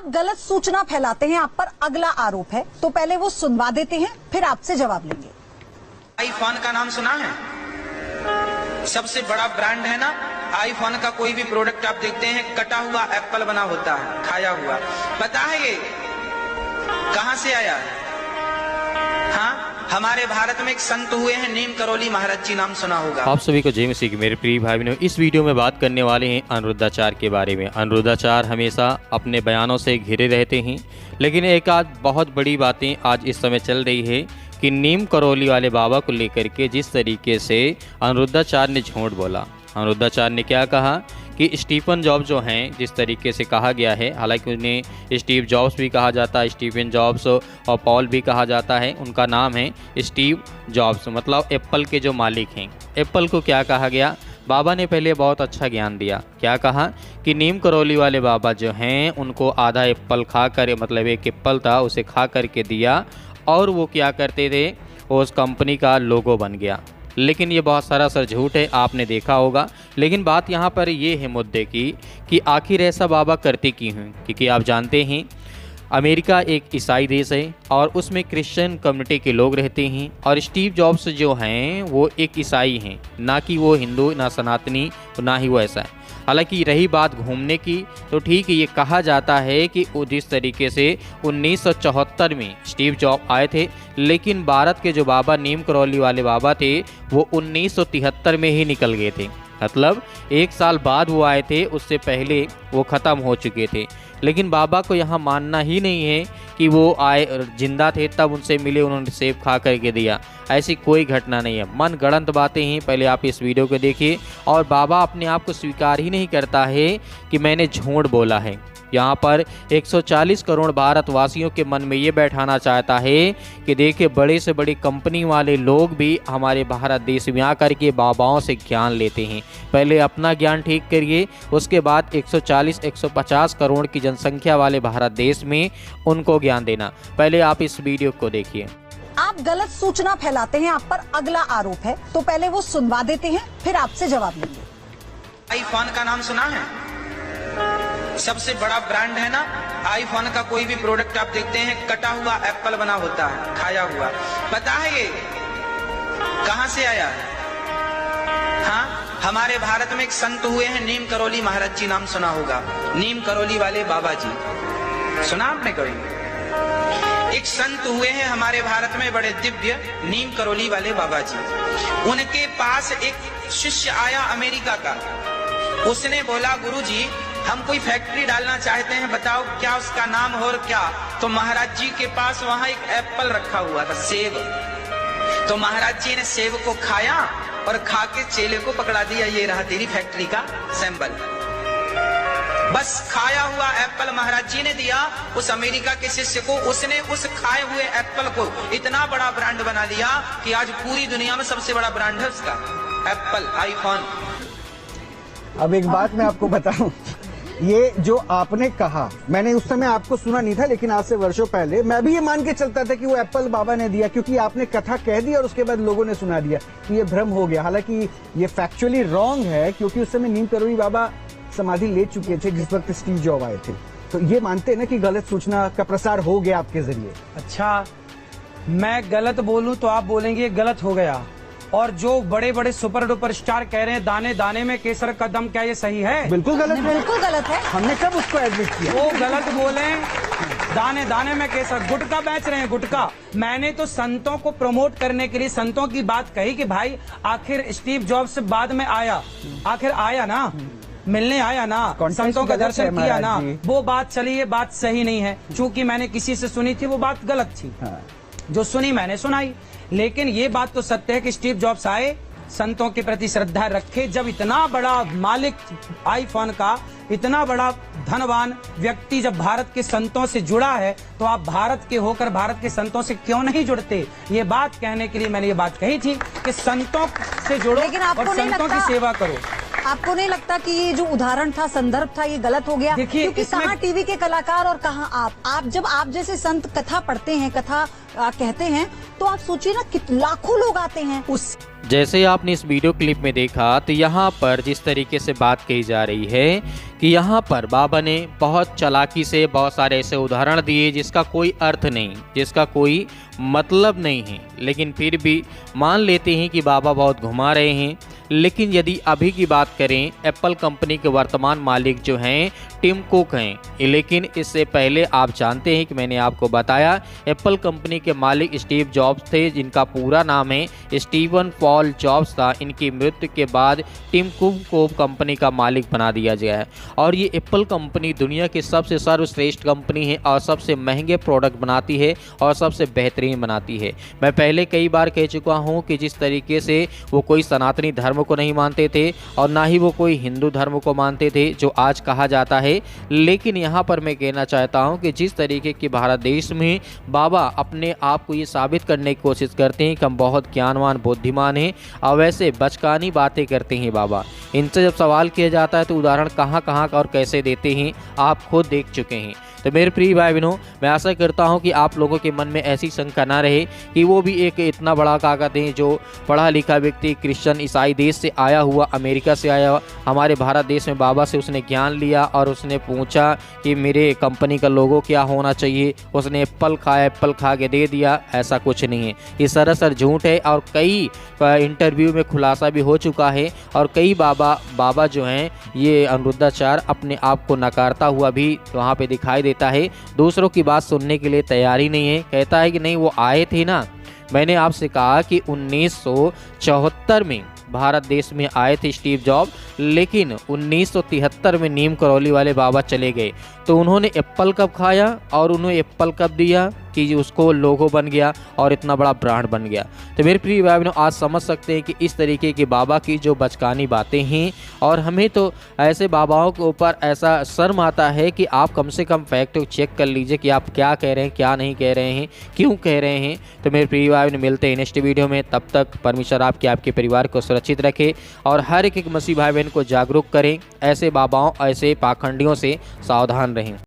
आप गलत सूचना फैलाते हैं, आप पर अगला आरोप है, तो पहले वो सुनवा देते हैं, फिर आपसे जवाब लेंगे। आईफोन का नाम सुना है? सबसे बड़ा ब्रांड है ना आईफोन का। कोई भी प्रोडक्ट आप देखते हैं कटा हुआ एप्पल बना होता है, खाया हुआ। पता है ये कहां से आया है? हाँ, हमारे भारत में एक संत हुए हैं नीम करोली महाराज जी, नाम सुना होगा। आप सभी को जय मसीह की मेरे प्रिय भाई बहनों, इस वीडियो में बात करने वाले हैं अनिरुद्धाचार्य के बारे में। अनिरुद्धाचार्य हमेशा अपने बयानों से घिरे रहते हैं, लेकिन एक आज बहुत बड़ी बातें आज इस समय चल रही है कि नीम करोली वाले बाबा को लेकर के जिस तरीके से अनिरुद्धाचार्य ने झूठ बोला। अनिरुद्धाचार्य ने क्या कहा कि स्टीफन जॉब्स जो हैं, जिस तरीके से कहा गया है, हालांकि उन्हें स्टीव जॉब्स भी कहा जाता है, स्टीफन जॉब्स और पॉल भी कहा जाता है, उनका नाम है स्टीव जॉब्स, मतलब एप्पल के जो मालिक हैं। एप्पल को क्या कहा गया? बाबा ने पहले बहुत अच्छा ज्ञान दिया। क्या कहा कि नीम करोली वाले बाबा जो हैं उनको आधा एप्पल खा कर, मतलब एक एप्पल था उसे खा करके दिया, और वो क्या करते थे, उस कंपनी का लोगो बन गया। लेकिन ये बहुत सरासर झूठ है, आपने देखा होगा। लेकिन बात यहाँ पर ये है मुद्दे की कि आखिर ऐसा बाबा करते क्यों हैं? क्योंकि आप जानते हैं अमेरिका एक ईसाई देश है और उसमें क्रिश्चियन कम्युनिटी के लोग रहते हैं, और स्टीव जॉब्स जो हैं वो एक ईसाई हैं, ना कि वो हिंदू, ना सनातनी, ना ही वो ऐसा है। हालांकि रही बात घूमने की, तो ठीक है, ये कहा जाता है कि जिस तरीके से 1974 में स्टीव जॉब आए थे, लेकिन भारत के जो बाबा नीम करोली वाले बाबा थे वो 1973 में ही निकल गए थे। मतलब एक साल बाद वो आए थे, उससे पहले वो ख़त्म हो चुके थे। लेकिन बाबा को यहाँ मानना ही नहीं है कि वो आए जिंदा थे तब उनसे मिले, उन्होंने सेब खा करके दिया। ऐसी कोई घटना नहीं है, मन गढ़ंत बातें हैं। पहले आप इस वीडियो को देखिए। और बाबा अपने आप को स्वीकार ही नहीं करता है कि मैंने झूठ बोला है। यहाँ पर 140 करोड़ भारतवासियों के मन में ये बैठाना चाहता है कि देखिए बड़े से बड़ी कंपनी वाले लोग भी हमारे भारत देश में आकर के बाबाओं से ज्ञान लेते हैं। पहले अपना ज्ञान ठीक करिए, उसके बाद 140-150 करोड़ की जनसंख्या वाले भारत देश में उनको ज्ञान देना। पहले आप इस वीडियो को देखिए। आप गलत सूचना फैलाते हैं, आप पर अगला आरोप है, तो पहले वो सुनवा देते हैं, फिर आपसे जवाब लेंगे। आईफोन का नाम सुना है? सबसे बड़ा ब्रांड है ना आईफोन का। कोई भी प्रोडक्ट आप देखते हैं कटा हुआ एप्पल बना होता है, खाया हुआ। पता है ये कहां से आया है? हाँ, हमारे भारत में एक संत हुए हैं नीम करोली महाराज जी, नाम सुना होगा। नीम करोली वाले बाबा जी, सुना आपने कभी? एक संत हुए हैं हमारे भारत में बड़े दिव्य, नीम करोली वाले बाबा जी। उनके पास एक शिष्य आया अमेरिका का। उसने बोला, गुरुजी हम कोई फैक्ट्री डालना चाहते हैं, बताओ क्या उसका नाम हो और क्या। तो महाराज जी के पास वहां एक एप्पल रखा हुआ था, सेब। तो महाराज जी ने सेब को खाया और खा के चेले को पकड़ा दिया, ये रहा तेरी फैक्ट्री का सैंपल। बस खाया हुआ एप्पल महाराज जी ने दिया उस अमेरिका के शिष्य को। उसने उस खाए हुए एप्पल को इतना बड़ा ब्रांड बना दिया कि आज पूरी दुनिया में सबसे बड़ा ब्रांड है उसका, एप्पल, आईफोन। अब एक बात मैं आपको बताऊं, ये जो आपने कहा, मैंने उस समय आपको सुना नहीं था, लेकिन आज से वर्षों पहले मैं भी ये मान के चलता था कि वो एप्पल बाबा ने दिया, क्योंकि आपने कथा कह दी और उसके बाद लोगों ने सुना दिया, तो ये भ्रम हो गया। हालांकि ये फैक्चुअली रॉन्ग है, क्योंकि उस समय नीम करोली बाबा समाधि ले चुके थे जिस वक्त स्टीव जॉब आए थे। तो ये मानते हैं ना कि गलत सूचना का प्रसार हो गया आपके जरिए? अच्छा, मैं गलत बोलूं तो आप बोलेंगे गलत हो गया, और जो बड़े बड़े सुपर डुपर स्टार कह रहे हैं दाने दाने में केसर का दम, क्या ये सही है? बिल्कुल गलत है, बिल्कुल गलत है। हमने कब उसको एडमिट किया? वो गलत बोले, दाने दाने में केसर। गुटखा बेच रहे हैं, गुटखा। मैंने तो संतों को प्रमोट करने के लिए संतों की बात कही कि भाई आखिर स्टीव जॉब्स बाद में आया, आखिर आया ना, मिलने आया ना, संतों का दर्शन किया ना, वो बात चली। ये बात सही नहीं है, चूंकि मैंने किसी से सुनी थी वो बात गलत थी। जो सुनी मैंने सुनाई, लेकिन ये बात तो सत्य है कि स्टीव जॉब्स आए, संतों के प्रति श्रद्धा रखे। जब इतना बड़ा मालिक आईफोन का, इतना बड़ा धनवान व्यक्ति जब भारत के संतों से जुड़ा है, तो आप भारत के होकर भारत के संतों से क्यों नहीं जुड़ते? ये बात कहने के लिए मैंने ये बात कही थी कि संतों से जुड़ो और संतों की सेवा करो। आपको नहीं लगता कि ये जो उदाहरण था, संदर्भ था, ये गलत हो गया? क्योंकि कहाँ टीवी के कलाकार और कहाँ आप जब आप जैसे संत कथा पढ़ते हैं, कथा कहते हैं, तो आप सोचिए ना लाखों लोग आते हैं उस। जैसे आपने इस वीडियो क्लिप में देखा तो यहाँ पर जिस तरीके से बात कही जा रही है कि यहाँ पर बाबा ने बहुत चालाकी से बहुत सारे ऐसे उदाहरण दिए जिसका कोई अर्थ नहीं, जिसका कोई मतलब नहीं है, लेकिन फिर भी मान लेते हैं कि बाबा बहुत घुमा रहे हैं। लेकिन यदि अभी की बात करें, एप्पल कंपनी के वर्तमान मालिक जो हैं टिम कुक हैं। लेकिन इससे पहले आप जानते हैं कि मैंने आपको बताया एप्पल कंपनी के मालिक स्टीव जॉब्स थे, जिनका पूरा नाम है स्टीवन पॉल जॉब्स था। इनकी मृत्यु के बाद टिम कुक को कंपनी का मालिक बना दिया गया है और ये एप्पल कंपनी दुनिया की सबसे सर्वश्रेष्ठ कंपनी है और सबसे महंगे प्रोडक्ट बनाती है और सबसे बेहतरीन बनाती है। मैं पहले कई बार कह चुका हूँ कि जिस तरीके से वो कोई सनातनी धर्म को नहीं मानते थे और ना ही वो कोई हिंदू धर्म को मानते थे जो आज कहा जाता है, लेकिन यहाँ पर मैं कहना चाहता हूँ कि जिस तरीके की भारत देश में बाबा अपने आप को ये साबित करने की कोशिश करते हैं कि हम बहुत ज्ञानवान बुद्धिमान हैं और वैसे बचकानी बातें करते हैं बाबा। इनसे जब सवाल किया जाता है तो उदाहरण कहाँ कहाँ और कैसे देते हैं आप खुद देख चुके हैं। तो मेरे प्रिय भाई बहनों, मैं आशा करता हूं कि आप लोगों के मन में ऐसी शंका ना रहे कि वो भी एक इतना बड़ा क्या कहते हैं जो पढ़ा लिखा व्यक्ति क्रिश्चियन ईसाई देश से आया हुआ, अमेरिका से आया हुआ, हमारे भारत देश में बाबा से उसने ज्ञान लिया और उसने पूछा कि मेरे कंपनी का लोगो क्या होना चाहिए, उसने एप्पल खाया, एप्पल खा के दे दिया। ऐसा कुछ नहीं है, ये सरासर झूठ है और कई इंटरव्यू में खुलासा भी हो चुका है और कई बाबा जो हैं ये अनिरुद्धाचार्य अपने आप को नकारता हुआ भी वहाँ पे दिखाई देता है, दूसरों की बात सुनने के लिए तैयार ही नहीं है। कहता है कि नहीं वो आए थे ना, मैंने आपसे कहा कि 1974 में भारत देश में आए थे स्टीव जॉब, लेकिन 1973 में नीम करौली वाले बाबा चले गए तो उन्होंने एप्पल कब खाया और उन्होंने एप्पल कब दिया कि उसको लोगो बन गया और इतना बड़ा ब्रांड बन गया। तो मेरे प्रिय भाई बहनों, आज समझ सकते हैं कि इस तरीके के बाबा की जो बचकानी बातें हैं और हमें तो ऐसे बाबाओं के ऊपर ऐसा शर्म आता है कि आप कम से कम फैक्ट चेक कर लीजिए कि आप क्या कह रहे हैं, क्या नहीं कह रहे हैं, क्यों कह रहे हैं। तो मेरे प्रिय भाई बहनों, मिलते हैं नेक्स्ट वीडियो में। तब तक परमेश्वर आपके परिवार को सुरक्षित रखे और हर एक मसीह भाई बहन को जागरूक करें, ऐसे बाबाओं ऐसे पाखंडियों से सावधान रहें।